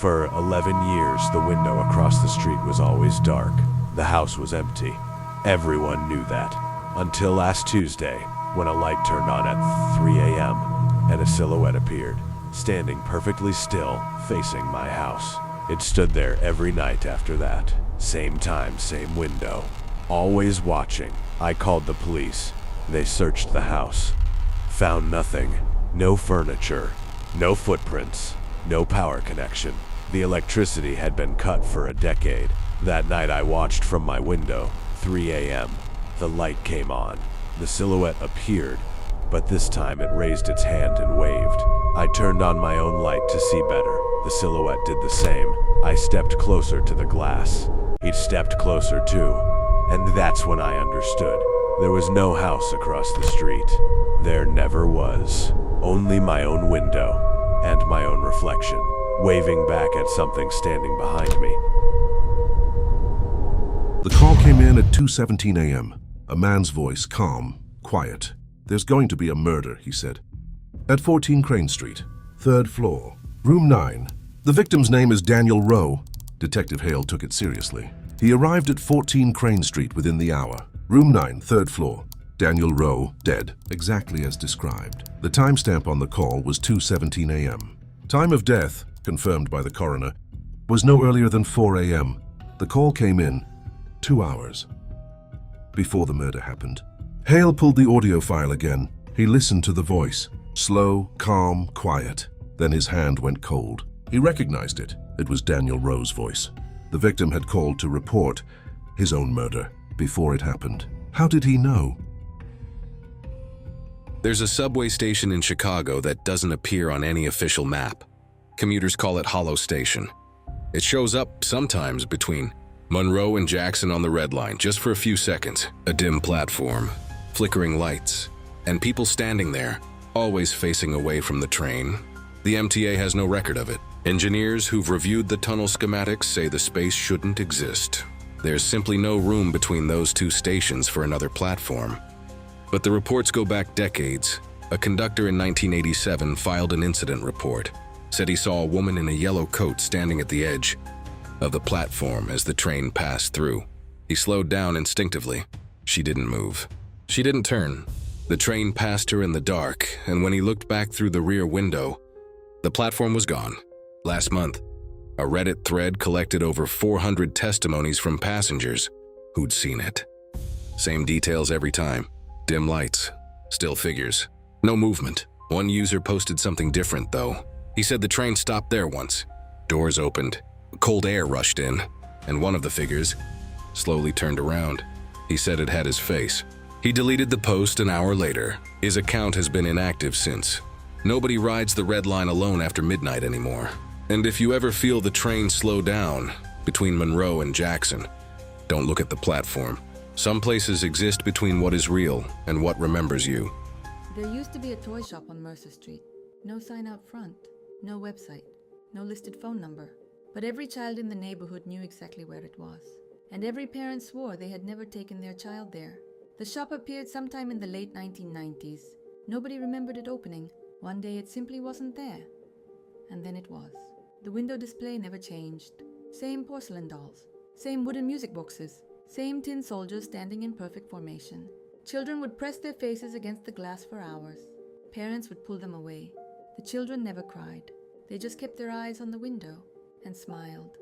For 11 years, the window across the street was always dark. The house was empty. Everyone knew that. Until last Tuesday, when a light turned on at 3 a.m. and a silhouette appeared, standing perfectly still, facing my house. It stood there every night after that. Same time, same window. Always watching. I called the police. They searched the house. Found nothing. No furniture. No footprints. No power connection. The electricity had been cut for a decade. That night I watched from my window, 3 a.m. The light came on. The silhouette appeared, but this time it raised its hand and waved. I turned on my own light to see better. The silhouette did the same. I stepped closer to the glass. He stepped closer too, and that's when I understood. There was no house across the street. There never was. Only my own window and my own reflection, waving back at something standing behind me. The call came in at 2:17 a.m. A man's voice, calm, quiet. "There's going to be a murder," he said. "At 14 Crane Street, 3rd floor, room 9. The victim's name is Daniel Rowe." Detective Hale took it seriously. He arrived at 14 Crane Street within the hour. Room 9, 3rd floor. Daniel Rowe, dead, exactly as described. The timestamp on the call was 2:17 a.m. Time of death, confirmed by the coroner, was no earlier than 4 a.m. The call came in 2 hours before the murder happened. Hale pulled the audio file again. He listened to the voice. Slow, calm, quiet. Then his hand went cold. He recognized it. It was Daniel Rowe's voice. The victim had called to report his own murder before it happened. How did he know? There's a subway station in Chicago that doesn't appear on any official map. Commuters call it Hollow Station. It shows up sometimes between Monroe and Jackson on the Red Line, just for a few seconds. A dim platform, flickering lights, and people standing there, always facing away from the train. The MTA has no record of it. Engineers who've reviewed the tunnel schematics say the space shouldn't exist. There's simply no room between those two stations for another platform. But the reports go back decades. A conductor in 1987 filed an incident report, said he saw a woman in a yellow coat standing at the edge of the platform as the train passed through. He slowed down instinctively. She didn't move. She didn't turn. The train passed her in the dark, and when he looked back through the rear window, the platform was gone. Last month, a Reddit thread collected over 400 testimonies from passengers who'd seen it. Same details every time. Dim lights, still figures, no movement. One user posted something different, though. He said the train stopped there once. Doors opened, cold air rushed in, and one of the figures slowly turned around. He said it had his face. He deleted the post an hour later. His account has been inactive since. Nobody rides the Red Line alone after midnight anymore. And if you ever feel the train slow down between Monroe and Jackson, don't look at the platform. Some places exist between what is real and what remembers you. There used to be a toy shop on Mercer Street. No sign out front, no website, no listed phone number. But every child in the neighborhood knew exactly where it was. And every parent swore they had never taken their child there. The shop appeared sometime in the late 1990s. Nobody remembered it opening. One day it simply wasn't there. And then it was. The window display never changed. Same porcelain dolls, same wooden music boxes, same tin soldiers standing in perfect formation. Children would press their faces against the glass for hours. Parents would pull them away. The children never cried. They just kept their eyes on the window and smiled.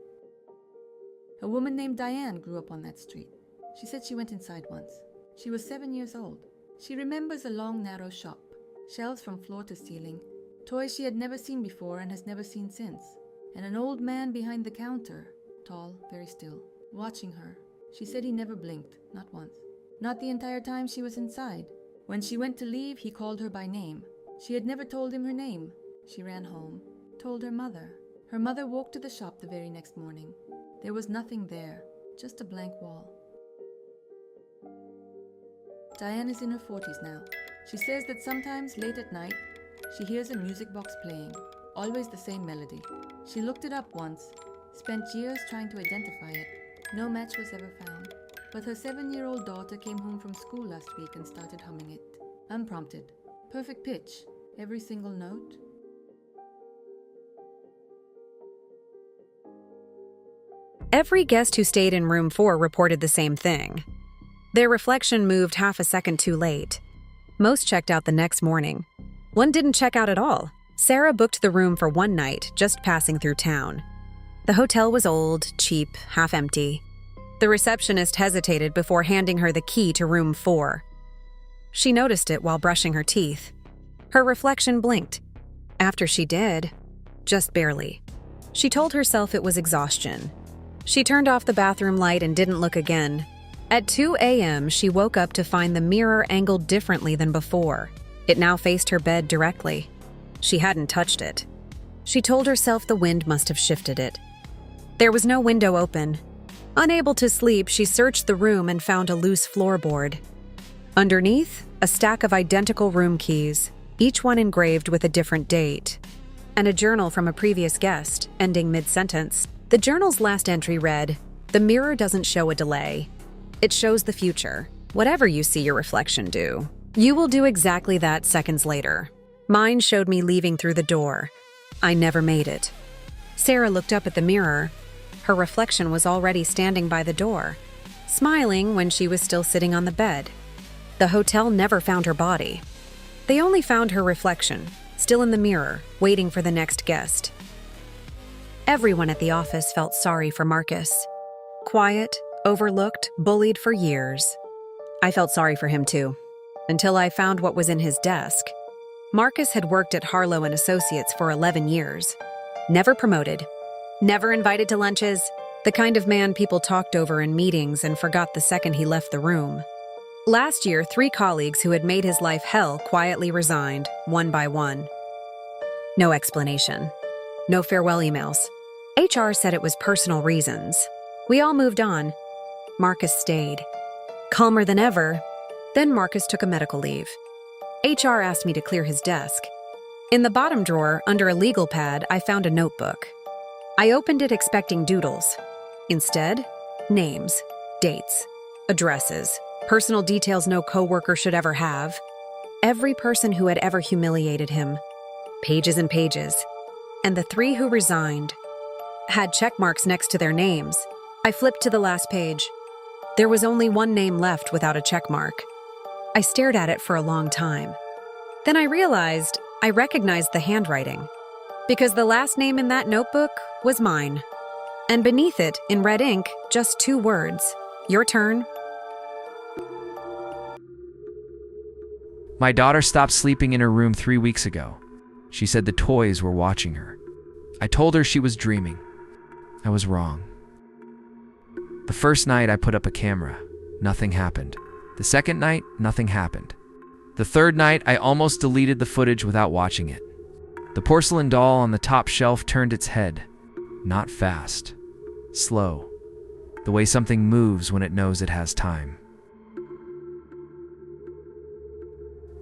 A woman named Diane grew up on that street. She said she went inside once. She was 7 years old. She remembers a long, narrow shop, shelves from floor to ceiling, toys she had never seen before and has never seen since, and an old man behind the counter, tall, very still, watching her. She said he never blinked, not once. Not the entire time she was inside. When she went to leave, he called her by name. She had never told him her name. She ran home, told her mother. Her mother walked to the shop the very next morning. There was nothing there, just a blank wall. Diane is in her 40s now. She says that sometimes late at night, she hears a music box playing, always the same melody. She looked it up once, spent years trying to identify it. No match was ever found. But her 7-year-old daughter came home from school last week and started humming it. Unprompted. Perfect pitch. Every single note. Every guest who stayed in room 4 reported the same thing. Their reflection moved half a second too late. Most checked out the next morning. One didn't check out at all. Sarah booked the room for one night, just passing through town. The hotel was old, cheap, half empty. The receptionist hesitated before handing her the key to room 4. She noticed it while brushing her teeth. Her reflection blinked. After she did, just barely. She told herself it was exhaustion. She turned off the bathroom light and didn't look again. At 2 a.m., she woke up to find the mirror angled differently than before. It now faced her bed directly. She hadn't touched it. She told herself the wind must have shifted it. There was no window open. Unable to sleep, she searched the room and found a loose floorboard. Underneath, a stack of identical room keys, each one engraved with a different date, and a journal from a previous guest, ending mid-sentence. The journal's last entry read, "The mirror doesn't show a delay. It shows the future. Whatever you see your reflection do, you will do exactly that seconds later. Mine showed me leaving through the door. I never made it." Sarah looked up at the mirror. Her reflection was already standing by the door, smiling when she was still sitting on the bed. The hotel never found her body. They only found her reflection, still in the mirror, waiting for the next guest. Everyone at the office felt sorry for Marcus. Quiet, overlooked, bullied for years. I felt sorry for him too, until I found what was in his desk. Marcus had worked at Harlow & Associates for 11 years. Never promoted. Never invited to lunches. The kind of man people talked over in meetings and forgot the second he left the room. Last year, 3 colleagues who had made his life hell quietly resigned, one by one. No explanation. No farewell emails. HR said it was personal reasons. We all moved on. Marcus stayed. Calmer than ever. Then Marcus took a medical leave. HR asked me to clear his desk. In the bottom drawer, under a legal pad, I found a notebook. I opened it expecting doodles. Instead, names, dates, addresses, personal details no coworker should ever have. Every person who had ever humiliated him. Pages and pages. And the 3 who resigned had check marks next to their names. I flipped to the last page. There was only one name left without a check mark. I stared at it for a long time. Then I realized I recognized the handwriting, because the last name in that notebook was mine. And beneath it, in red ink, just 2 words, "Your turn." My daughter stopped sleeping in her room 3 weeks ago. She said the toys were watching her. I told her she was dreaming. I was wrong. The first night I put up a camera. Nothing happened. The second night, nothing happened. The third night, I almost deleted the footage without watching it. The porcelain doll on the top shelf turned its head. Not fast. Slow. The way something moves when it knows it has time.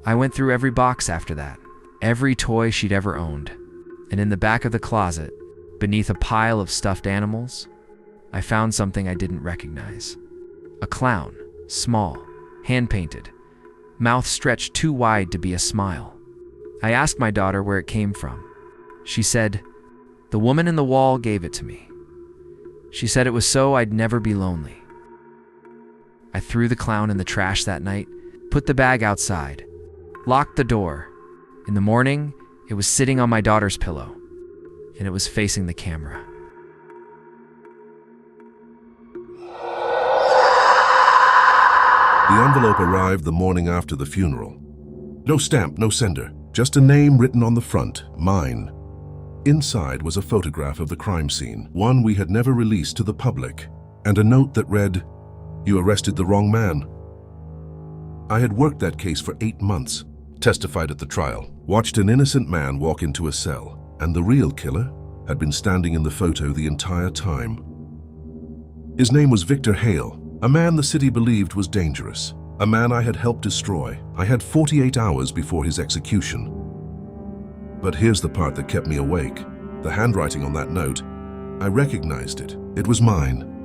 I went through every box after that. Every toy she'd ever owned. And in the back of the closet, beneath a pile of stuffed animals, I found something I didn't recognize. A clown, small, hand-painted, mouth stretched too wide to be a smile. I asked my daughter where it came from. She said, "The woman in the wall gave it to me. She said it was so I'd never be lonely." I threw the clown in the trash that night, put the bag outside, locked the door. In the morning, it was sitting on my daughter's pillow, and it was facing the camera. The envelope arrived the morning after the funeral. No stamp, no sender, just a name written on the front, mine. Inside was a photograph of the crime scene, one we had never released to the public, and a note that read, "You arrested the wrong man." I had worked that case for 8 months, testified at the trial, watched an innocent man walk into a cell, and the real killer had been standing in the photo the entire time. His name was Victor Hale, a man the city believed was dangerous, a man I had helped destroy. I had 48 hours before his execution. But here's the part that kept me awake. The handwriting on that note. I recognized it. It was mine.